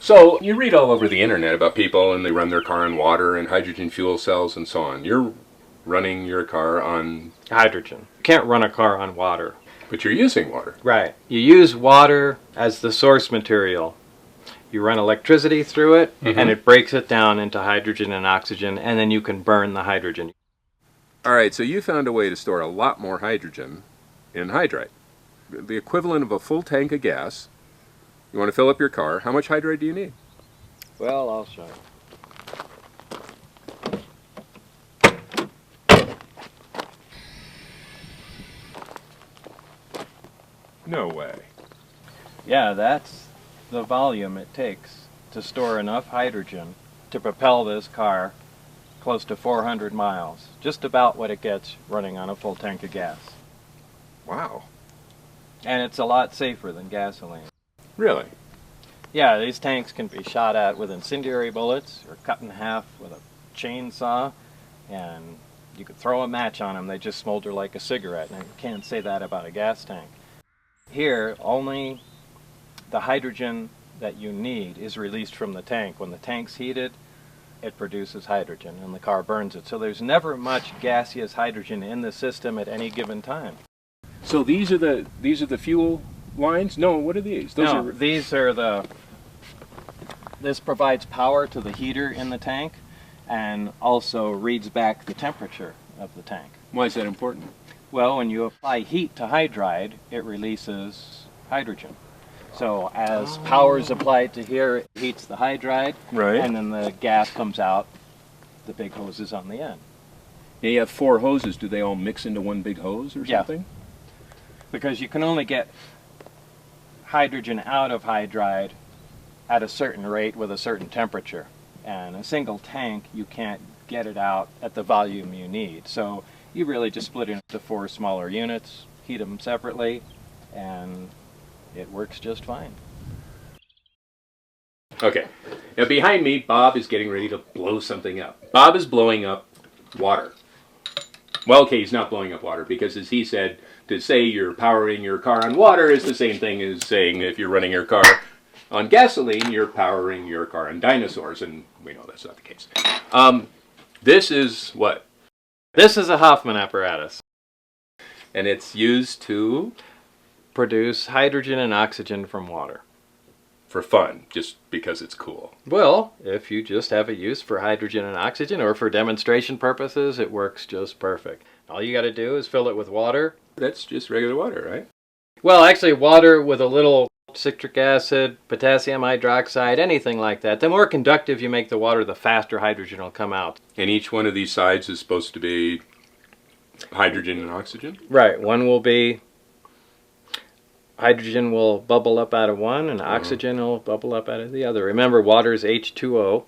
So you read all over the internet about people and they run their car on water and hydrogen fuel cells and so on. You're running your car on... Hydrogen. You can't run a car on water. But you're using water. Right. You use water as the source material. You run electricity through it, and it breaks it down into hydrogen and oxygen, and then you can burn the hydrogen. All right, so you found a way to store a lot more hydrogen in hydride. The equivalent of a full tank of gas. You want to fill up your car. How much hydride do you need? Well, I'll show you. No way. Yeah, that's the volume it takes to store enough hydrogen to propel this car close to 400 miles. Just about what it gets running on a full tank of gas. Wow. And it's a lot safer than gasoline. Really? Yeah, these tanks can be shot at with incendiary bullets or cut in half with a chainsaw, and you could throw a match on them, they just smolder like a cigarette, and you can't say that about a gas tank. Here, only the hydrogen that you need is released from the tank. When the tank's heated, it produces hydrogen, and the car burns it. So there's never much gaseous hydrogen in the system at any given time. So these are the fuel lines? No, what are these? These are the... This provides power to the heater in the tank and also reads back the temperature of the tank. Why is that important? Well, when you apply heat to hydride, it releases hydrogen. So as power is applied to here, it heats the hydride, right, and then the gas comes out the big hoses on the end. Now you have 4 hoses. Do they all mix into one big hose or something? Yeah. Because you can only get hydrogen out of hydride at a certain rate with a certain temperature. And a single tank, you can't get it out at the volume you need. So you really just split it into 4 smaller units, heat them separately, and it works just fine. Okay. Now behind me, Bob is getting ready to blow something up. Bob is blowing up water. Well, okay, he's not blowing up water because, as he said, to say you're powering your car on water is the same thing as saying if you're running your car on gasoline, you're powering your car on dinosaurs, and we know that's not the case. This is what? This is a Hoffman apparatus. And it's used to? Produce hydrogen and oxygen from water. For fun, just because it's cool. Well, if you just have a use for hydrogen and oxygen or for demonstration purposes, it works just perfect. All you got to do is fill it with water. That's just regular water, right? Well, actually, water with a little citric acid, potassium hydroxide, anything like that. The more conductive you make the water, the faster hydrogen will come out. And each one of these sides is supposed to be hydrogen and oxygen? Right. One will be... Hydrogen will bubble up out of one, and oxygen will bubble up out of the other. Remember, water is H2O.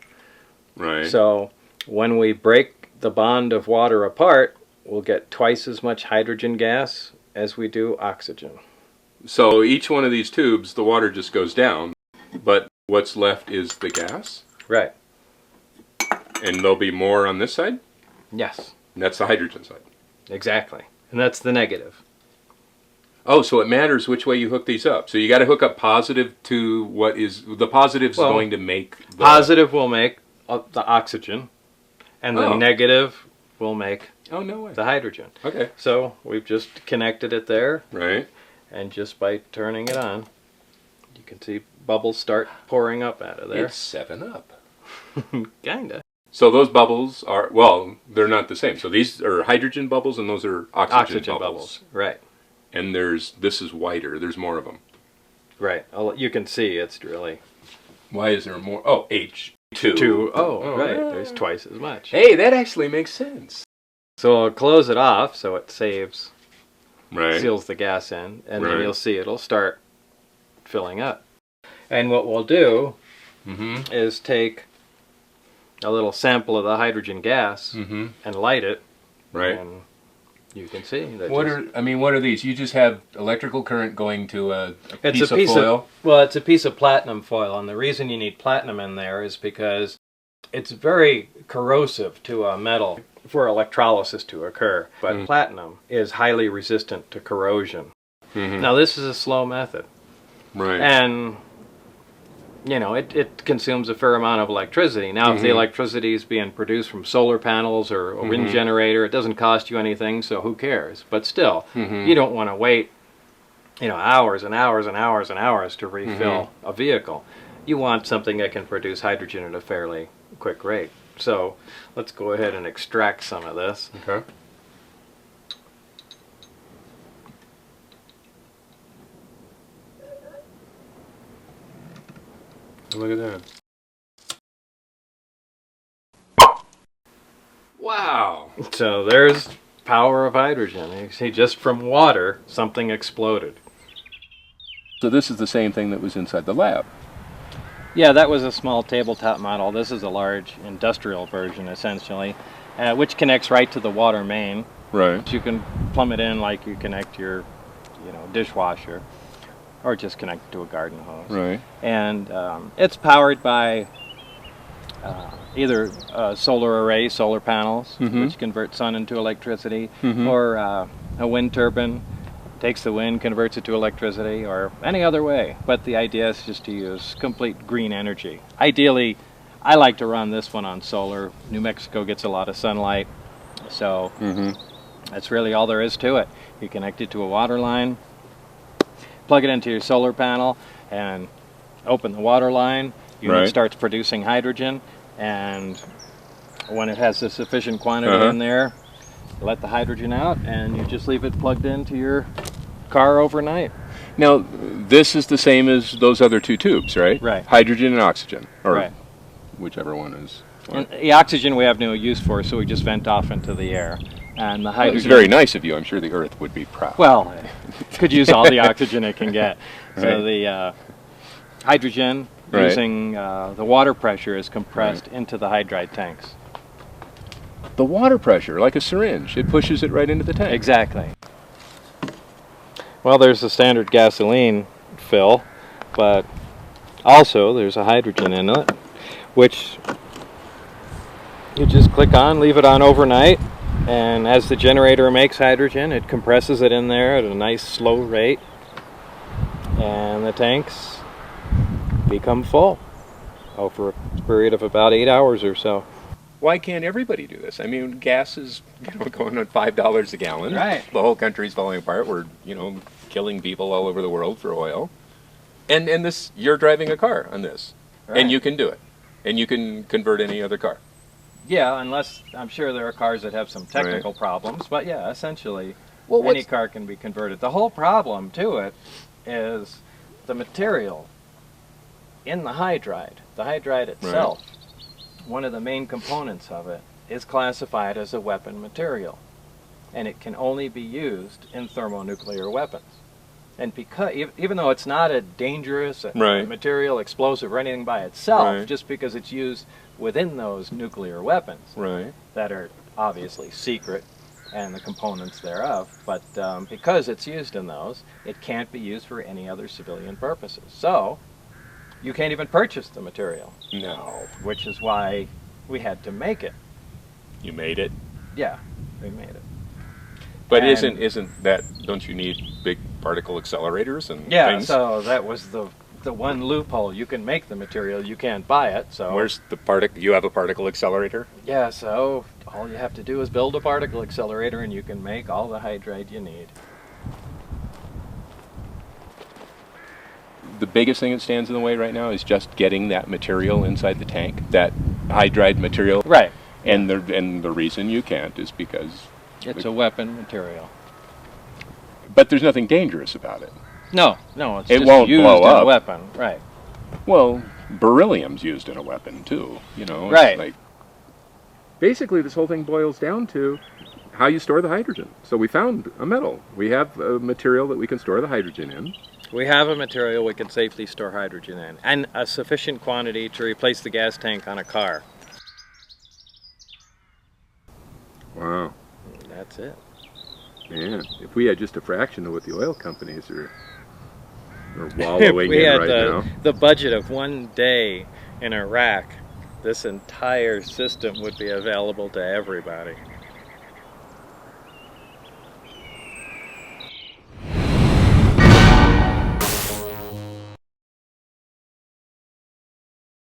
Right. So when we break the bond of water apart, we'll get twice as much hydrogen gas as we do oxygen. So each one of these tubes, the water just goes down, but what's left is the gas? Right. And there'll be more on this side? Yes. And that's the hydrogen side. Exactly. And that's the negative. Oh, so it matters which way you hook these up. So you got to hook up positive to what is... The positive's going to make... The positive will make the oxygen, and the negative will make no way. the hydrogen. Okay. So we've just connected it there. Right. And just by turning it on, you can see bubbles start pouring up out of there. It's 7-Up. Kinda. So those bubbles are... Well, they're not the same. So these are hydrogen bubbles and those are oxygen bubbles. Right. And this is whiter. There's more of them. Right. You can see it's really... Why is there more? Oh, H2. Right. There's twice as much. Hey, that actually makes sense. So I'll close it off so it saves, right, seals the gas in, and then you'll see it'll start filling up. And what we'll do is take a little sample of the hydrogen gas and light it. Right. And you can see that. What are these? You just have electrical current going to a piece of foil? Well, it's a piece of platinum foil, and the reason you need platinum in there is because it's very corrosive to a metal for electrolysis to occur. But platinum is highly resistant to corrosion. Now, this is a slow method. Right. And you know, it consumes a fair amount of electricity. Now, if the electricity is being produced from solar panels or a wind generator, it doesn't cost you anything, so who cares? But still, you don't want to wait, you know, hours and hours and hours and hours to refill a vehicle. You want something that can produce hydrogen at a fairly quick rate. So let's go ahead and extract some of this. Okay. Look at that. Wow. So there's power of hydrogen. You see, just from water, something exploded. So this is the same thing that was inside the lab. Yeah, that was a small tabletop model. This is a large industrial version, essentially, which connects right to the water main. Right. You can plumb it in like you connect your, you know, dishwasher, or just connect it to a garden hose. Right. And it's powered by either solar array, solar panels, which convert sun into electricity, or a wind turbine, takes the wind, converts it to electricity, or any other way. But the idea is just to use complete green energy. Ideally, I like to run this one on solar. New Mexico gets a lot of sunlight, so that's really all there is to it. You connect it to a water line, plug it into your solar panel, and open the water line. Unit starts producing hydrogen, and when it has a sufficient quantity in there, let the hydrogen out, and you just leave it plugged into your car overnight. Now, this is the same as those other two tubes, right? Right. Hydrogen and oxygen, or Right. whichever one is. And the oxygen we have no use for, so we just vent off into the air. And the hydrogen... It's very nice of you. I'm sure the Earth would be proud. Well, it could use all the oxygen it can get. So the hydrogen, using the water pressure, is compressed into the hydride tanks. The water pressure, like a syringe, it pushes it right into the tank. Exactly. Well, there's the standard gasoline fill, but also there's a hydrogen in it, which you just click on, leave it on overnight, and as the generator makes hydrogen, it compresses it in there at a nice slow rate, and the tanks become full over a period of about 8 hours or so. Why can't everybody do this? I mean, gas is going on $5 a gallon. Right. The whole country's falling apart. We're killing people all over the world for oil. And this, you're driving a car on this, and you can do it, and you can convert any other car. Yeah, unless I'm sure there are cars that have some technical problems, but yeah, essentially Well, any car can be converted. The whole problem to it is the material in the hydride. The hydride itself, one of the main components of it, is classified as a weapon material, and it can only be used in thermonuclear weapons. And because, even though it's not a dangerous material, explosive, or anything by itself, just because it's used within those nuclear weapons that are obviously secret, and the components thereof, but because it's used in those, it can't be used for any other civilian purposes. So you can't even purchase the material. No. Which is why we had to make it. You made it? Yeah, we made it. But isn't that, don't you need big particle accelerators and things? So that was the one loophole. You can make the material, you can't buy it. So where's the particle? You have a particle accelerator? Yeah, so all you have to do is build a particle accelerator and you can make all the hydride you need. The biggest thing that stands in the way right now is just getting that material inside the tank, that hydride material. Right. And the reason you can't is because it's a weapon material. But there's nothing dangerous about it. No, it's it just won't used blow in up. a weapon, right? Well, beryllium's used in a weapon too. It's like basically this whole thing boils down to how you store the hydrogen. So we found a metal. We have a material that we can store the hydrogen in. We have a material we can safely store hydrogen in, and a sufficient quantity to replace the gas tank on a car. Wow. That's it. Man, if we had just a fraction of what the oil companies are wallowing we in had right now. The budget of one day in Iraq, this entire system would be available to everybody.